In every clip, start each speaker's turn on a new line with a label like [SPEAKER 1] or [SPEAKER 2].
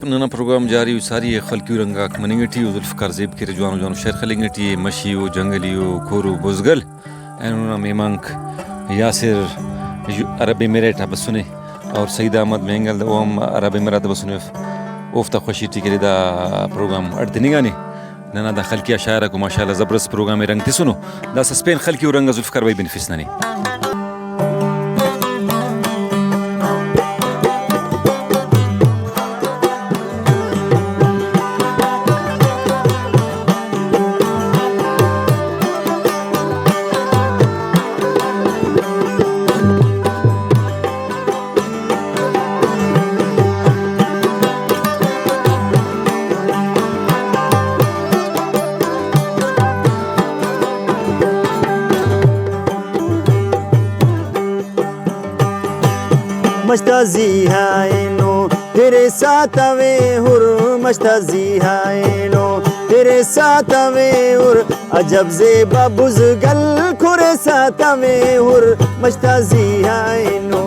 [SPEAKER 1] नना प्रोग्राम जारी सारी खलकी रंगा मनंगटी जुल्फकार जेब के जवान जवान शहर खलिंगटी मशियो जंगलियो खोरो बुजगल एनुना मेमंक यासिर अरब एमिरेट बसुने और सईद अहमद मेंगल ओम अरब एमिरेट बसुने ओफ्ता खुशी टिकरी दा प्रोग्राम अर्दनिगानी नना दा खलकी शायरा को माशाल्लाह जबरदस्त प्रोग्राम रंग तिसुनो दा सस्पेन खलकी रंगा जुल्फकार भाई बेनिफिसनानी
[SPEAKER 2] मश्ताजी हाइनो तेरे साथ वे हुर मश्ताजी हाइनो तेरे साथ वे हुर अजब ज़ेबा बुज़गल खुरे साथ वे हुर मश्ताजी हाइनो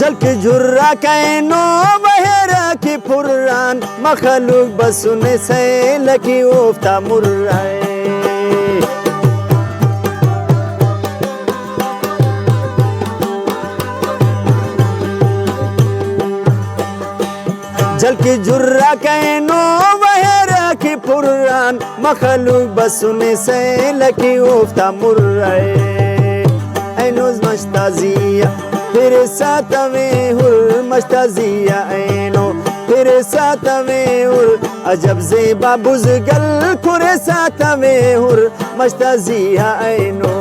[SPEAKER 2] जलक झुर्रा कैनो बहरा की फुर्रान मखलूक बसुने से लकी उफ्ता मुर्राए जलक झुर्रा कैनो बहरा की फुर्रान मखलूक बसुने से लकी उफ्ता मुर्राए ऐनोज मश्ताजिया तेरे साथ में हुर मश्ताजिया ऐनो तेरे साथ में हुर अजब ज़ेबा बुज़गल खुरे साथ में हुर मश्ताजिया ऐनो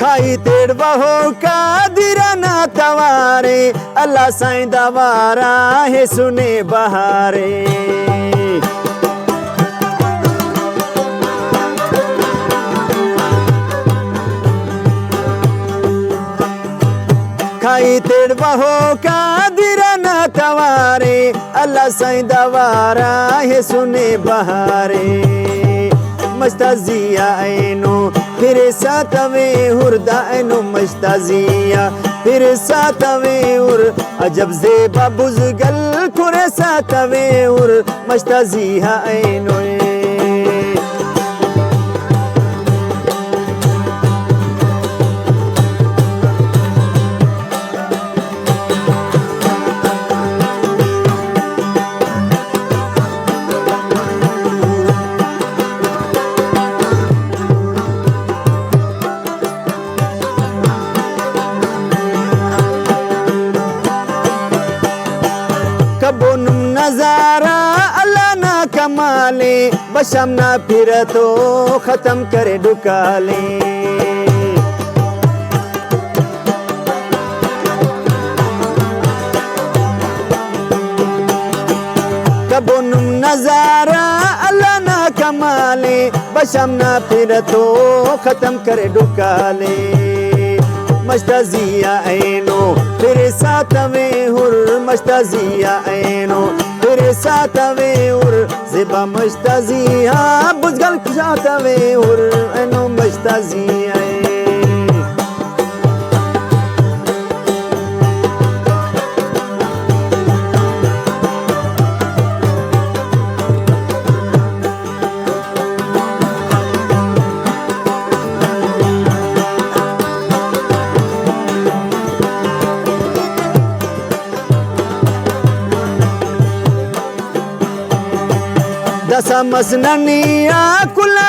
[SPEAKER 2] खाई तेड़ बहो का दिराना तवारे अल्लाह साईं दवारा है सुने बहारे खाई तेड़ बहो का दिराना तवारे अल्लाह साईं दवारा है सुने बहारे मश्ताजिया ऐनो तेरे साथ में हुरदा ऐनो मश्ताजिया तेरे साथ में हुर अजब ज़ेबा बुज़गल खुरे साथ में हुर मश्ताजिया ऐनो कबोनुम नजारा अल्लाह ना कमाले बशम ना फिर तो खत्म करे डुकाले कबोनुम नजारा अल्लाह ना कमाले बशम ना फिर तो खत्म करे डुकाले मश्ताजिया ऐनो तेरे साथ में हुर मश्ताजिया ऐनो तेरे साथ में हुर ज़ेबा मश्ताजिया बुज़गल साथ में हुर ऐनो मश्ताजिया दसा मसननिया कुला